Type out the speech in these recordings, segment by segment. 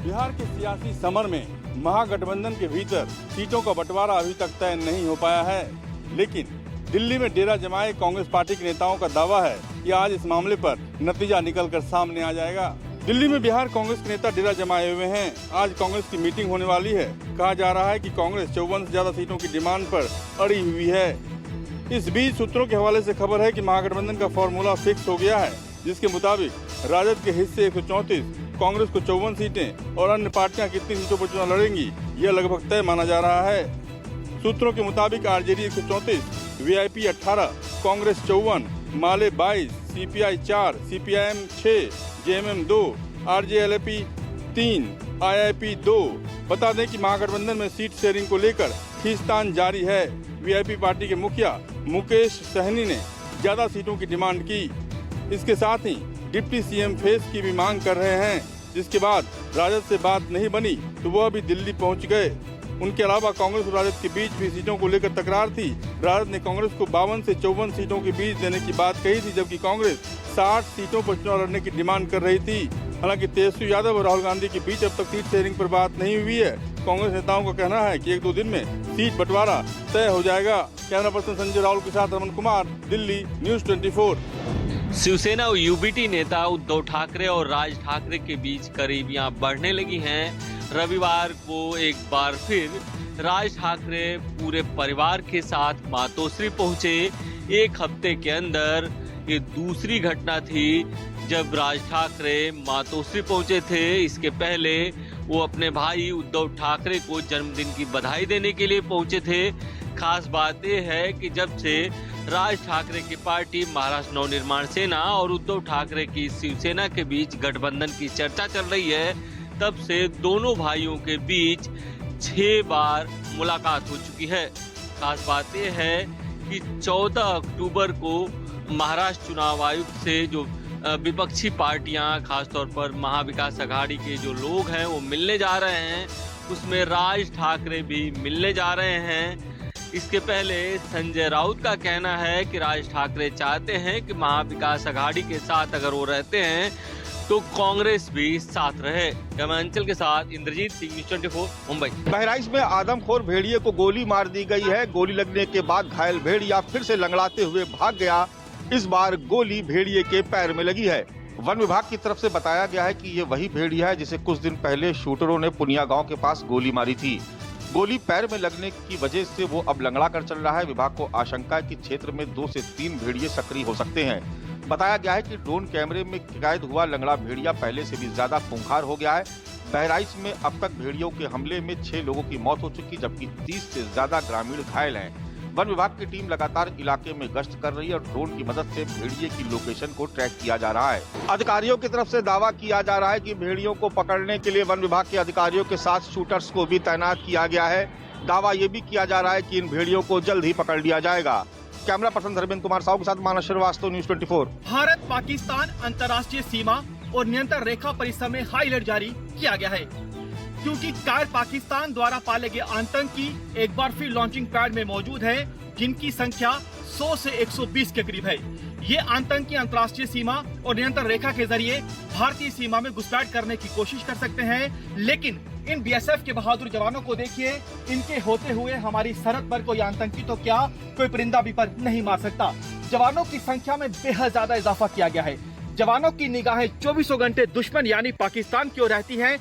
बिहार के सियासी समर में महागठबंधन के भीतर सीटों का बंटवारा अभी तक तय नहीं हो पाया है, लेकिन दिल्ली में डेरा जमाए कांग्रेस पार्टी के नेताओं का दावा है कि आज इस मामले पर नतीजा निकलकर सामने आ जाएगा। दिल्ली में बिहार कांग्रेस के नेता डेरा जमाए हुए हैं। आज कांग्रेस की मीटिंग होने वाली है। कहा जा रहा है कि कांग्रेस 54 से ज्यादा सीटों की डिमांड पर अड़ी हुई है। इस बीच सूत्रों के हवाले से खबर है कि महागठबंधन का फॉर्मूला फिक्स हो गया है, जिसके मुताबिक राजद के हिस्से 134, कांग्रेस को 54 सीटें और अन्य पार्टियां कितनी सीटों पर चुनाव लड़ेंगी, यह लगभग तय माना जा रहा है। सूत्रों के मुताबिक आरजेडी 134, वीआईपी 18, कांग्रेस 54, माले 22, सीपीआई 4, सीपीआईएम 6, जेएमएम 2, आरजेएलपी 3, आईआईपी 2। बता दें कि महागठबंधन में सीट शेयरिंग को लेकर खींचतान जारी है। वीआईपी पार्टी के मुखिया मुकेश सहनी ने ज्यादा सीटों की डिमांड की। इसके साथ ही डिप्टी सीएम फेस की भी मांग कर रहे हैं। जिसके बाद राजद से बात नहीं बनी तो वह भी दिल्ली पहुंच गए। उनके अलावा कांग्रेस और राजद के बीच भी सीटों को लेकर तकरार थी। राजद ने कांग्रेस को 52 से 54 सीटों के बीच देने की बात कही थी, जबकि कांग्रेस 60 सीटों पर चुनाव लड़ने की डिमांड कर रही थी। हालांकि तेजस्वी यादव और राहुल गांधी के बीच अब तक सीट शेयरिंग पर बात नहीं हुई है। कांग्रेस नेताओं का कहना है कि 1-2 दिन में सीट बंटवारा तय हो जाएगा। कैमरा पर्सन संजय राहुल के साथ रमन कुमार, दिल्ली, न्यूज 24। शिवसेना और यूबीटी नेता उद्धव ठाकरे और राज ठाकरे के बीच करीबियां बढ़ने लगी हैं। रविवार को एक बार फिर राज ठाकरे पूरे परिवार के साथ मातोश्री पहुंचे। एक हफ्ते के अंदर ये दूसरी घटना थी जब राज ठाकरे मातोश्री पहुंचे थे। इसके पहले वो अपने भाई उद्धव ठाकरे को जन्मदिन की बधाई देने के लिए पहुंचे थे। खास बात यह है कि जब से राज ठाकरे की पार्टी महाराष्ट्र नवनिर्माण सेना और उद्धव ठाकरे की शिवसेना के बीच गठबंधन की चर्चा चल रही है, तब से दोनों भाइयों के बीच 6 बार मुलाकात हो चुकी है। खास बात यह है कि 14 अक्टूबर को महाराष्ट्र चुनाव आयुक्त से जो विपक्षी पार्टियां, खासतौर पर महाविकास अघाड़ी के जो लोग हैं वो मिलने जा रहे हैं, उसमें राज ठाकरे भी मिलने जा रहे हैं। इसके पहले संजय राउत का कहना है कि राज ठाकरे चाहते हैं कि महाविकास अघाड़ी के साथ अगर वो रहते हैं तो कांग्रेस भी साथ रहे। कैमरांचल के साथ इंद्रजीत सिंह, न्यूज 24, मुंबई। बहराइच में आदमखोर भेड़िए को गोली मार दी गई है। गोली लगने के बाद घायल भेड़िया फिर से लंगड़ाते हुए भाग गया। इस बार गोली भेड़िए के पैर में लगी है। वन विभाग की तरफ से बताया गया है कि ये वही भेड़िया है जिसे कुछ दिन पहले शूटरों ने पुनिया गांव के पास गोली मारी थी। गोली पैर में लगने की वजह से वो अब लंगड़ा कर चल रहा है। विभाग को आशंका है कि क्षेत्र में 2 से 3 भेड़िए सक्रिय हो सकते हैं। बताया गया है कि ड्रोन कैमरे में कैद हुआ लंगड़ा भेड़िया पहले से भी ज्यादा खूंखार हो गया है। बहराइच में अब तक भेड़ियों के हमले में 6 लोगों की मौत हो चुकी, जबकि 30 से ज्यादा ग्रामीण घायल हैं। वन विभाग की टीम लगातार इलाके में गश्त कर रही है और ड्रोन की मदद से भेड़िए की लोकेशन को ट्रैक किया जा रहा है। अधिकारियों की तरफ से दावा किया जा रहा है कि भेड़ियों को पकड़ने के लिए वन विभाग के अधिकारियों के साथ शूटर्स को भी तैनात किया गया है। दावा ये भी किया जा रहा है कि इन भेड़ियों को जल्द ही पकड़ लिया जाएगा। कैमरा पर्सन धर्मेंद्र कुमार साहू के साथ मानस श्रीवास्तव, न्यूज 24। भारत पाकिस्तान अंतर्राष्ट्रीय सीमा और नियंत्रण रेखा परिसर में हाई अलर्ट जारी किया गया है, क्योंकि कायर पाकिस्तान द्वारा पाले गए आतंकी एक बार फिर लॉन्चिंग पैड में मौजूद है, जिनकी संख्या 100 से 120 के करीब है। ये आतंकी अंतर्राष्ट्रीय सीमा और नियंत्रण रेखा के जरिए भारतीय सीमा में घुसपैठ करने की कोशिश कर सकते हैं, लेकिन इन बीएसएफ के बहादुर जवानों को देखिए। इनके होते हुए हमारी सरहद पर कोई आतंकी तो क्या, कोई परिंदा भी पर नहीं मार सकता। जवानों की संख्या में बेहद ज्यादा इजाफा किया गया है। जवानों की निगाहें 24 घंटे दुश्मन यानी पाकिस्तान की ओर रहती हैं।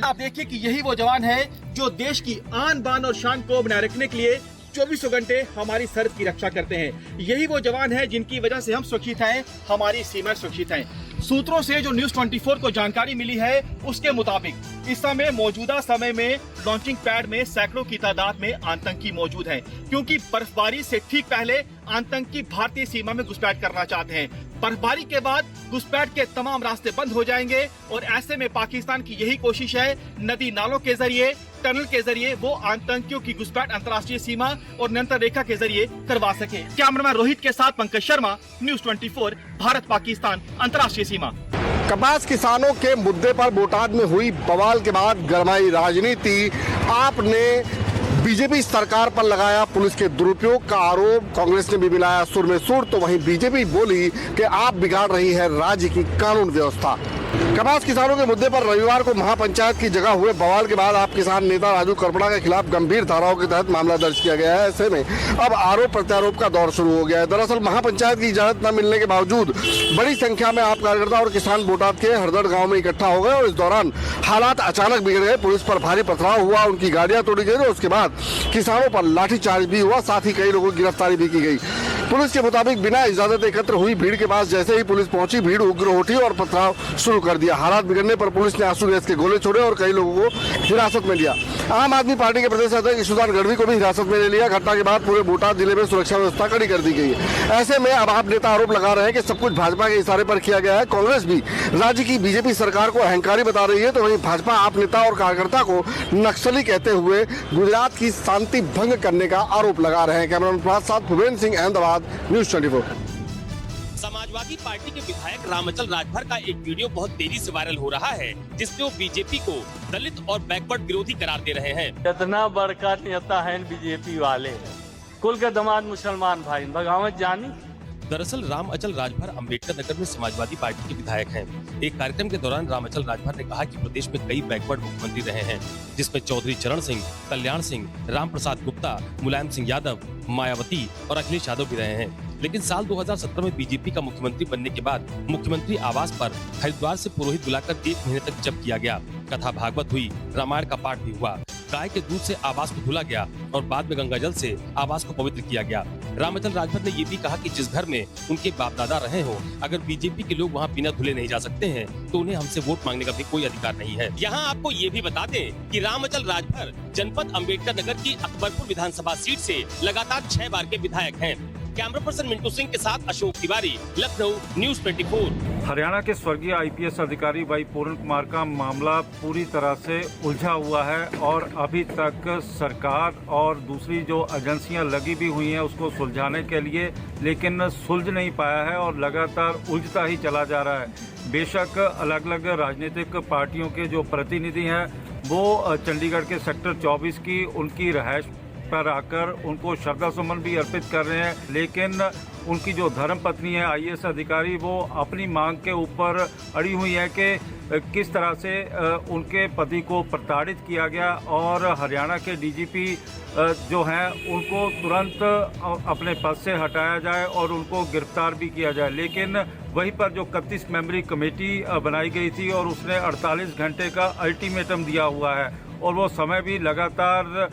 आप देखिए कि यही वो जवान है जो देश की आन बान और शान को बनाए रखने के लिए 24 घंटे हमारी सरहद की रक्षा करते हैं। यही वो जवान है जिनकी वजह से हम सुरक्षित हैं, हमारी सीमाएं सुरक्षित हैं। सूत्रों से जो न्यूज 24 को जानकारी मिली है, उसके मुताबिक इस समय मौजूदा समय में लॉन्चिंग पैड में सैकड़ों की तादाद में आतंकी मौजूद हैं, क्योंकि बर्फबारी से ठीक पहले आतंकी भारतीय सीमा में घुसपैठ करना चाहते हैं। बर्फबारी के बाद घुसपैठ के तमाम रास्ते बंद हो जाएंगे और ऐसे में पाकिस्तान की यही कोशिश है, नदी नालों के जरिए, टनल के जरिए वो आतंकियों की घुसपैठ अंतर्राष्ट्रीय सीमा और नियंत्रण रेखा के जरिए करवा सके। कैमरामैन रोहित के साथ पंकज शर्मा, न्यूज 24, भारत पाकिस्तान अंतर्राष्ट्रीय सीमा। कपास किसानों के मुद्दे पर बोटाद में हुई बवाल के बाद गरमाई राजनीति। आपने बीजेपी सरकार पर लगाया पुलिस के दुरुपयोग का आरोप। कांग्रेस ने भी मिलाया सुर में सुर, तो वहीं बीजेपी बोली कि आप बिगाड़ रही है राज्य की कानून व्यवस्था। कपास किसानों के मुद्दे पर रविवार को महापंचायत की जगह हुए बवाल के बाद आप किसान नेता राजू करपड़ा के खिलाफ गंभीर धाराओं के तहत मामला दर्ज किया गया है। ऐसे में अब आरोप प्रत्यारोप का दौर शुरू हो गया है। दरअसल महापंचायत की इजाजत न मिलने के बावजूद बड़ी संख्या में आप कार्यकर्ता और किसान बोटाद के हरदड़ गाँव में इकट्ठा हो गए और इस दौरान हालात अचानक बिगड़ गए। पुलिस पर भारी पथराव हुआ, उनकी गाड़ियां तोड़ी गई और उसके बाद किसानों पर लाठीचार्ज भी हुआ, साथ ही कई लोगों की गिरफ्तारी भी की गई। पुलिस के मुताबिक बिना इजाजत एकत्र हुई भीड़ के पास जैसे ही पुलिस पहुंची, भीड़ उग्र उठी और पथराव शुरू कर दिया। हालात बिगड़ने पर पुलिस ने आंसू गैस के गोले छोड़े और कई लोगों को हिरासत में लिया। आम आदमी पार्टी के प्रदेश अध्यक्ष ईशुदान गढ़वी को भी हिरासत में ले लिया। घटना के बाद पूरे बोटाद जिले में सुरक्षा व्यवस्था कड़ी कर दी गई है। ऐसे में अब आप नेता आरोप लगा रहे हैं कि सब कुछ भाजपा के इशारे पर किया गया है। कांग्रेस भी राज्य की बीजेपी सरकार को अहंकारी बता रही है, तो वहीं भाजपा आप नेता और कार्यकर्ता को नक्सली कहते हुए गुजरात की शांति भंग करने का आरोप लगा रहे हैं। कैमरामैन प्रभात साथ भुवेंद्र सिंह, अहमदाबाद, न्यूज़ 24। समाजवादी पार्टी के विधायक रामअचल राजभर का एक वीडियो बहुत तेजी से वायरल हो रहा है, जिसमें वो बीजेपी को दलित और बैकवर्ड विरोधी करार दे रहे हैं। इतना बड़का नेता है बीजेपी वाले, कुल के दामाद मुसलमान भाई बगावत जानी। दरअसल रामअचल राजभर अम्बेडकर नगर में समाजवादी पार्टी के विधायक हैं। एक कार्यक्रम के दौरान रामअचल राजभर ने कहा कि प्रदेश में कई बैकवर्ड मुख्यमंत्री रहे हैं, जिसमें चौधरी चरण सिंह, कल्याण सिंह, राम प्रसाद गुप्ता, मुलायम सिंह यादव, मायावती और अखिलेश यादव भी रहे हैं। लेकिन साल 2017 में बीजेपी का मुख्यमंत्री बनने के बाद मुख्यमंत्री आवास पर हरिद्वार से पुरोहित बुलाकर 1 महीने तक जप किया गया। कथा भागवत हुई, रामायण का पाठ भी हुआ, गाय के दूध से आवास को धुला गया और बाद में गंगा जल से आवास को पवित्र किया गया। रामअचल राजभर ने ये भी कहा कि जिस घर में उनके बाप दादा रहे हो, अगर बीजेपी के लोग वहाँ बिना धुले नहीं जा सकते हैं, तो उन्हें हमसे वोट मांगने का भी कोई अधिकार नहीं है। यहाँ आपको ये भी बता दें कि रामअचल राजभर जनपद अम्बेडकर नगर की अकबरपुर विधानसभा सीट से लगातार 6 बार के विधायक हैं। कैमरा पर्सन मिंटू सिंह के साथ अशोक तिवारी, लखनऊ, न्यूज़ 24। हरियाणा के स्वर्गीय आईपीएस अधिकारी भाई पूर्ण कुमार का मामला पूरी तरह से उलझा हुआ है और अभी तक सरकार और दूसरी जो एजेंसियां लगी भी हुई हैं उसको सुलझाने के लिए, लेकिन सुलझ नहीं पाया है और लगातार उलझता ही चला जा रहा है। बेशक अलग अलग राजनीतिक पार्टियों के जो प्रतिनिधि हैं वो चंडीगढ़ के सेक्टर 24 की उनकी रहायश पर आकर उनको श्रद्धा सुमन भी अर्पित कर रहे हैं, लेकिन उनकी जो धर्म पत्नी है आईएएस अधिकारी, वो अपनी मांग के ऊपर अड़ी हुई है कि किस तरह से उनके पति को प्रताड़ित किया गया और हरियाणा के डीजीपी जो हैं उनको तुरंत अपने पद से हटाया जाए और उनको गिरफ्तार भी किया जाए। लेकिन वहीं पर जो 31 मेंबरी कमेटी बनाई गई थी और उसने 48 घंटे का अल्टीमेटम दिया हुआ है और वो समय भी लगातार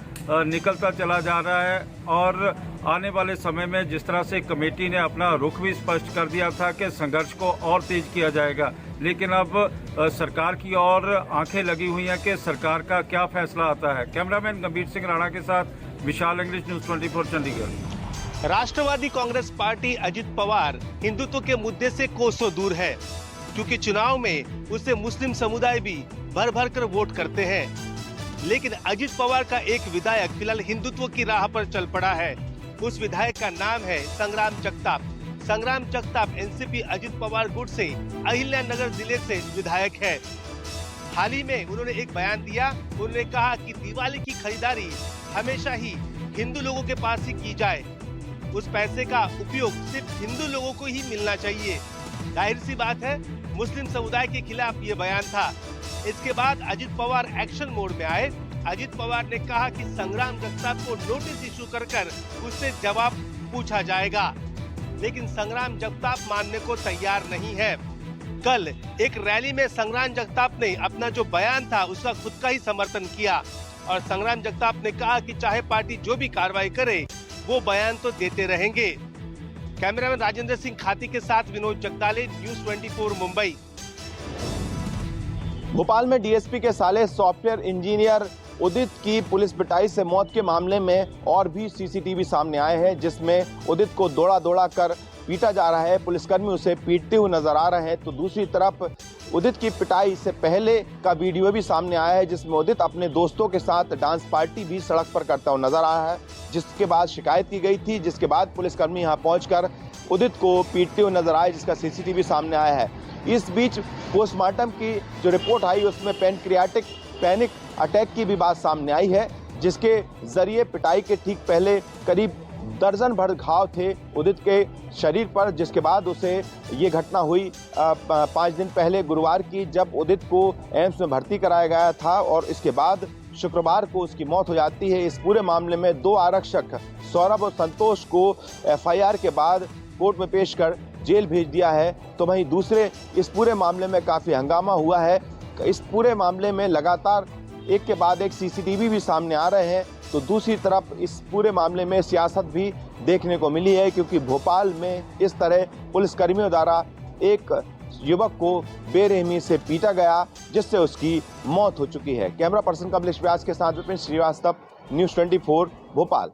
निकलता चला जा रहा है और आने वाले समय में जिस तरह से कमेटी ने अपना रुख भी स्पष्ट कर दिया था कि संघर्ष को और तेज किया जाएगा, लेकिन अब सरकार की और आंखें लगी हुई हैं कि सरकार का क्या फैसला आता है। कैमरामैन गंभीर सिंह राणा के साथ विशाल इंग्लिश, न्यूज़ 24 चंडीगढ़। राष्ट्रवादी कांग्रेस पार्टी अजित पवार हिंदुत्व के मुद्दे से कोसों दूर है, क्योंकि चुनाव में उसे मुस्लिम समुदाय भी भर भर कर वोट करते हैं। लेकिन अजित पवार का एक विधायक फिलहाल हिंदुत्व की राह पर चल पड़ा है। उस विधायक का नाम है संग्राम जगताप। संग्राम जगताप एनसीपी अजित पवार गुट से अहिल्यानगर जिले से विधायक है। हाल ही में उन्होंने एक बयान दिया। उन्होंने कहा कि दिवाली की खरीदारी हमेशा ही हिंदू लोगों के पास ही की जाए, उस पैसे का उपयोग सिर्फ हिंदू लोगों को ही मिलना चाहिए। जाहिर सी बात है, मुस्लिम समुदाय के खिलाफ ये बयान था। इसके बाद अजित पवार एक्शन मोड में आए। अजित पवार ने कहा कि संग्राम जगताप को नोटिस इशू कर उससे जवाब पूछा जाएगा, लेकिन संग्राम जगताप मानने को तैयार नहीं है। कल एक रैली में संग्राम जगताप ने अपना जो बयान था उसका खुद का ही समर्थन किया और संग्राम जगताप ने कहा कि चाहे पार्टी जो भी कार्रवाई करे वो बयान तो देते रहेंगे। कैमरामैन राजेंद्र सिंह खाती के साथ विनोद जगदाले, न्यूज़ 24 मुंबई। भोपाल में डीएसपी के साले सॉफ्टवेयर इंजीनियर उदित की पुलिस पिटाई से मौत के मामले में और भी सीसीटीवी सामने आए हैं, जिसमें उदित को दौड़ा दौड़ा कर पीटा जा रहा है। पुलिसकर्मी उसे पीटते हुए नजर आ रहे हैं, तो दूसरी तरफ उदित की पिटाई से पहले का वीडियो भी सामने आया है, जिसमें उदित अपने दोस्तों के साथ डांस पार्टी भी सड़क पर करता हुआ नजर आया है, जिसके बाद शिकायत की गई थी, जिसके बाद पुलिसकर्मी यहां पहुंचकर उदित को पीटते हुए नजर आए, जिसका सीसीटीवी सामने आया है। इस बीच पोस्टमार्टम की जो रिपोर्ट आई उसमें पैनक्रियाटिक पैनिक अटैक की भी बात सामने आई है, जिसके जरिए पिटाई के ठीक पहले करीब दर्जन भर घाव थे उदित के शरीर पर, जिसके बाद उसे ये घटना हुई 5 दिन पहले गुरुवार की, जब उदित को एम्स में भर्ती कराया गया था और इसके बाद शुक्रवार को उसकी मौत हो जाती है। इस पूरे मामले में 2 आरक्षक सौरभ और संतोष को एफआईआर के बाद कोर्ट में पेश कर जेल भेज दिया है। तो वहीं दूसरे इस पूरे मामले में काफ़ी हंगामा हुआ है। इस पूरे मामले में लगातार एक के बाद एक सीसीटीवी भी सामने आ रहे हैं। तो दूसरी तरफ इस पूरे मामले में सियासत भी देखने को मिली है, क्योंकि भोपाल में इस तरह पुलिसकर्मियों द्वारा एक युवक को बेरहमी से पीटा गया, जिससे उसकी मौत हो चुकी है। कैमरा पर्सन कमलेश व्यास के साथ विपिन श्रीवास्तव, न्यूज़ 24 भोपाल।